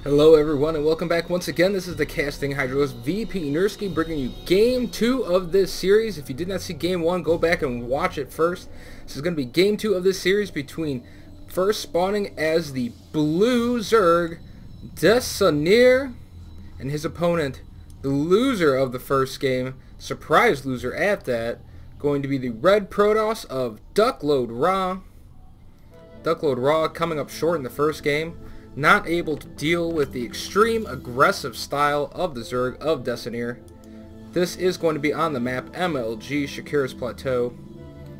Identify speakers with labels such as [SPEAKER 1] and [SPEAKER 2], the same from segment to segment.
[SPEAKER 1] Hello everyone and welcome back once again. This is the Casting Hydrolist VP Nursky bringing you Game 2 of this series. If you did not see Game 1, go back and watch it first. This is going to be Game 2 of this series between first spawning as the blue Zerg, Desanir, and his opponent, the loser of the first game, surprise loser at that, going to be the red Protoss of DuckloadRa. DuckloadRa coming up short in the first game. Not able to deal with the extreme aggressive style of the Zerg of Desanir. This is going to be on the map MLG Shakira's Plateau.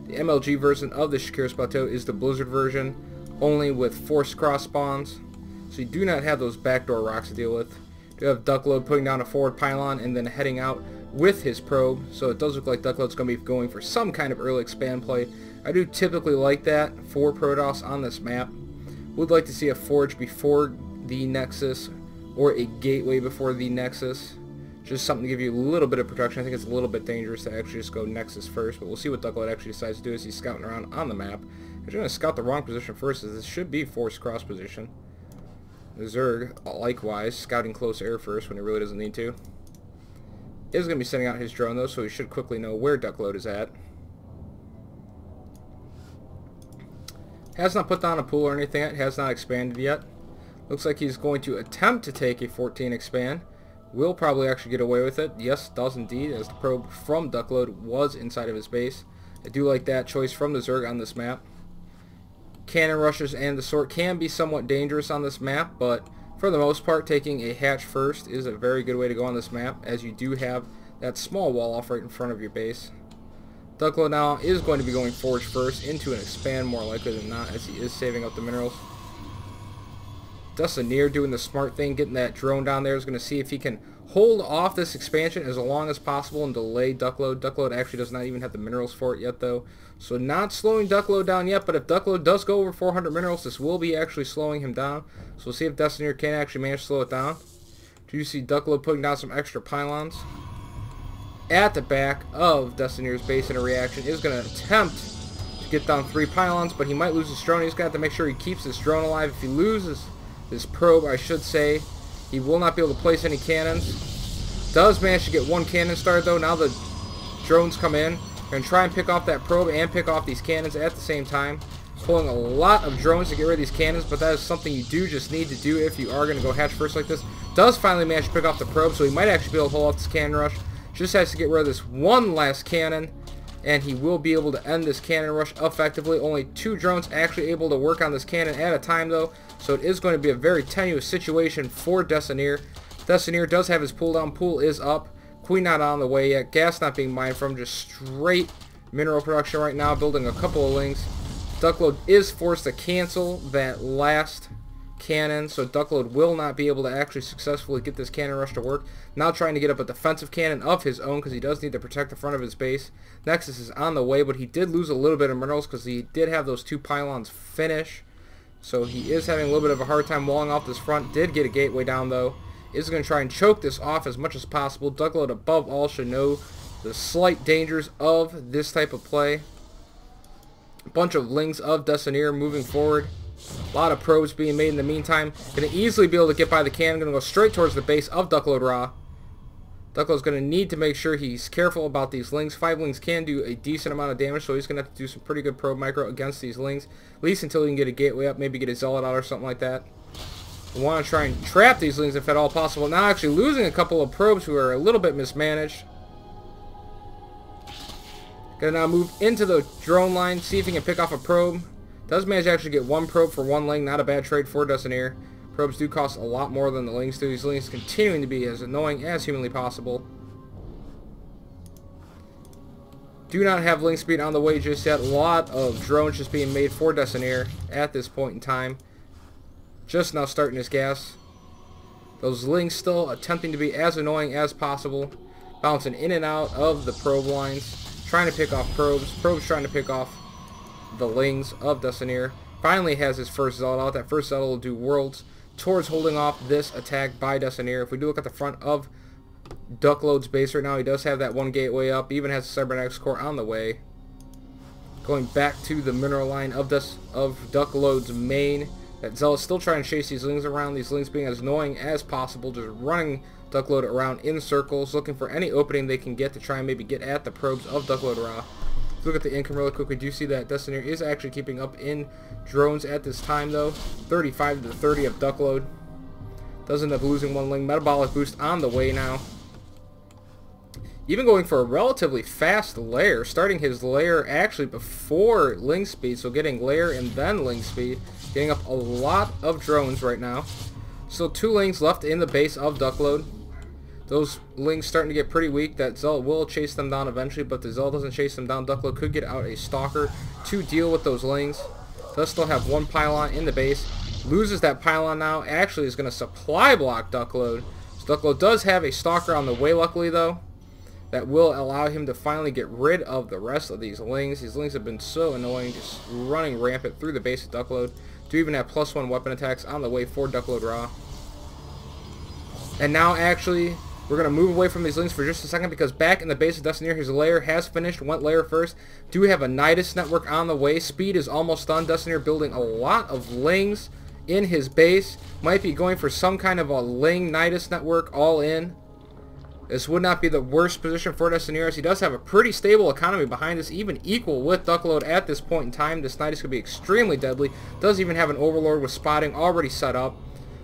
[SPEAKER 1] The MLG version of the Shakira's Plateau is the Blizzard version, only with forced cross spawns. So you do not have those backdoor rocks to deal with. You have Duckload putting down a forward pylon and then heading out with his probe. So it does look like Duckload's going to be going for some kind of early expand play. I do typically like that for Protoss on this map. Would like to see a forge before the Nexus or a gateway before the Nexus. Just something to give you a little bit of protection. I think it's a little bit dangerous to actually just go Nexus first, but we'll see what Duckload actually decides to do as he's scouting around on the map. He's going to scout the wrong position first, as this should be forced cross position. The Zerg, likewise, scouting close air first when he really doesn't need to. Is going to be sending out his drone though, so he should quickly know where Duckload is at. Has not put down a pool or anything yet, has not expanded yet. Looks like he's going to attempt to take a 14 expand. Will probably actually get away with it. Yes, does indeed, as the probe from Duckload was inside of his base. I do like that choice from the Zerg on this map. Cannon rushes and the sort can be somewhat dangerous on this map, but for the most part, taking a hatch first is a very good way to go on this map, as you do have that small wall off right in front of your base. Duckload now is going to be going forge first into an expand more likely than not, as he is saving up the minerals. Desanir doing the smart thing, getting that drone down there, is going to see if he can hold off this expansion as long as possible and delay Duckload. Duckload actually does not even have the minerals for it yet though, so not slowing Duckload down yet, but if Duckload does go over 400 minerals, this will be actually slowing him down. So we'll see if Desanir can actually manage to slow it down. Do you see Duckload putting down some extra pylons at the back of Desanir's base in a reaction? Is going to attempt to get down 3 pylons, but he might lose his drone. He's going to have to make sure he keeps his drone alive. If he loses his probe, I should say, he will not be able to place any cannons. Does manage to get 1 cannon started though. Now the drones come in and try and pick off that probe and pick off these cannons at the same time. Pulling a lot of drones to get rid of these cannons, but that is something you do just need to do if you are going to go hatch first like this. Does finally manage to pick off the probe, so he might actually be able to hold off this cannon rush. Just has to get rid of this one last cannon, and he will be able to end this cannon rush effectively. Only 2 drones actually able to work on this cannon at a time though, so it is going to be a very tenuous situation for Desanir. Desanir does have his pull down. Pool is up. Queen not on the way yet. Gas not being mined from. Just straight mineral production right now, building a couple of links. Duckload is forced to cancel that last cannon, so Duckload will not be able to actually successfully get this cannon rush to work. Now trying to get up a defensive cannon of his own, because he does need to protect the front of his base. Nexus is on the way, but he did lose a little bit of minerals because he did have those 2 pylons finish, so he is having a little bit of a hard time walling off this front. Did get a gateway down though. Is going to try and choke this off as much as possible. Duckload above all should know the slight dangers of this type of play. A bunch of lings of Desanir moving forward. A lot of probes being made in the meantime. Going to easily be able to get by the cannon. Going to go straight towards the base of DuckloadRa. Duckload's going to need to make sure he's careful about these lings. 5 lings can do a decent amount of damage, so he's going to have to do some pretty good probe micro against these lings. At least until he can get a gateway up, maybe get a zealot out or something like that. We want to try and trap these lings if at all possible. Now actually losing a couple of probes who are a little bit mismanaged. Going to now move into the drone line, see if he can pick off a probe. Does manage to actually get 1 probe for 1 ling. Not a bad trade for Desanir. Probes do cost a lot more than the lings do. These lings continuing to be as annoying as humanly possible. Do not have ling speed on the way just yet. A lot of drones just being made for Desanir at this point in time. Just now starting his gas. Those lings still attempting to be as annoying as possible. Bouncing in and out of the probe lines. Trying to pick off probes. Probes trying to pick off the lings of Desanir. Finally has his first zealot out. That first zealot will do worlds towards holding off this attack by Desanir. If we do look at the front of Duckload's base right now, he does have that 1 gateway up. Even has a cybernetics core on the way. Going back to the mineral line of Duckload's main. That Zell is still trying to chase these Lings around, these Lings being as annoying as possible, just running Duckload around in circles, looking for any opening they can get to try and maybe get at the probes of DuckloadRa. Look at the income really quick. We do see that Desanir is actually keeping up in drones at this time, though. 35 to 30 of Duckload. Does end up losing one Ling. Metabolic boost on the way now. Even going for a relatively fast lair, starting his lair actually before Ling speed, so getting lair and then Ling speed, getting up a lot of drones right now. Still 2 Lings left in the base of Duckload. Those Lings starting to get pretty weak. That Zell will chase them down eventually, but the Zell doesn't chase them down. Duckload could get out a Stalker to deal with those Lings. Does still have 1 pylon in the base. Loses that pylon now. Actually is going to supply block Duckload. So Duckload does have a Stalker on the way, luckily, though. That will allow him to finally get rid of the rest of these Lings. These Lings have been so annoying, just running rampant through the base of Duckload. Do even have +1 weapon attacks on the way for DuckloadRa. And now, actually, we're going to move away from these Lings for just a second, because back in the base of Desanir, his lair has finished. Went lair first. Do have a Nidus network on the way. Speed is almost done. Desanir building a lot of Lings in his base. Might be going for some kind of a Ling Nidus network all in. This would not be the worst position for Desanir, as he does have a pretty stable economy behind this, even equal with Duckload at this point in time. This Nidus could be extremely deadly. Does even have an Overlord with spotting already set up.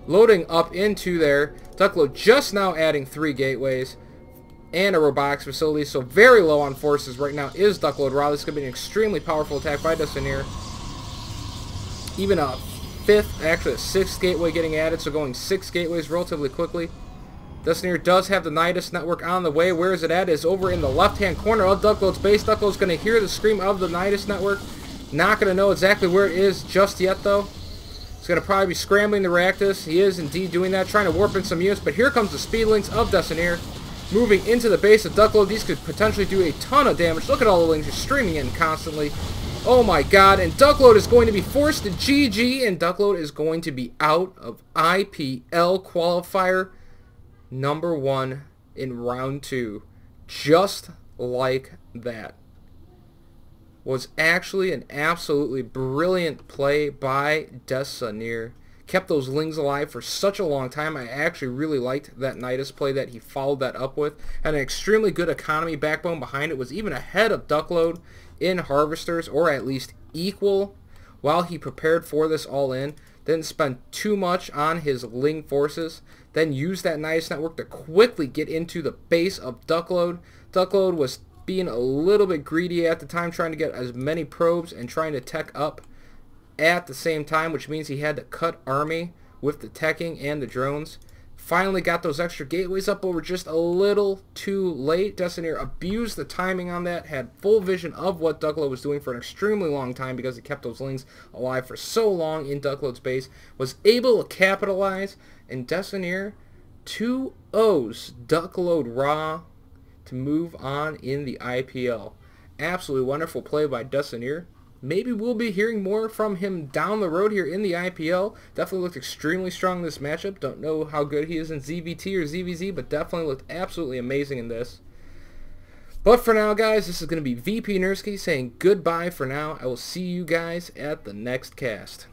[SPEAKER 1] Loading up into there. Duckload just now adding 3 gateways and a robotics facility, so very low on forces right now is DuckloadRa. This could be an extremely powerful attack by Desanir. Even a 5th, actually a 6th gateway getting added, so going 6 gateways relatively quickly. Desanir does have the Nidus network on the way. Where is it at? It's over in the left-hand corner of Duckload's base. Duckload's going to hear the scream of the Nidus network. Not going to know exactly where it is just yet, though. He's going to probably be scrambling to react this. He is indeed doing that, trying to warp in some units. But here comes the speed Lings of Desanir, moving into the base of Duckload. These could potentially do a ton of damage. Look at all the Lings just streaming in constantly. Oh my god, and Duckload is going to be forced to GG, and Duckload is going to be out of IPL qualifier number 1 in round 2, just like that. Was actually an absolutely brilliant play by Desanir. Kept those Lings alive for such a long time. I actually really liked that Nidus play that he followed that up with. Had an extremely good economy backbone behind it. Was even ahead of Duckload in harvesters, or at least equal, while he prepared for this all in. Didn't spend too much on his Ling forces. Then used that Nidus network to quickly get into the base of Duckload. Duckload was being a little bit greedy at the time, trying to get as many probes and trying to tech up at the same time, which means he had to cut army with the teching and the drones. Finally got those extra gateways up, but were just a little too late. Desanir abused the timing on that, had full vision of what Duckload was doing for an extremely long time because he kept those Lings alive for so long in Duckload's base. Was able to capitalize, and Desanir 2-0s DuckloadRa to move on in the IPL. Absolutely wonderful play by Desanir. Maybe we'll be hearing more from him down the road here in the IPL. Definitely looked extremely strong in this matchup. Don't know how good he is in ZVT or ZVZ, but definitely looked absolutely amazing in this. But for now, guys, this is going to be VP Nursky saying goodbye for now. I will see you guys at the next cast.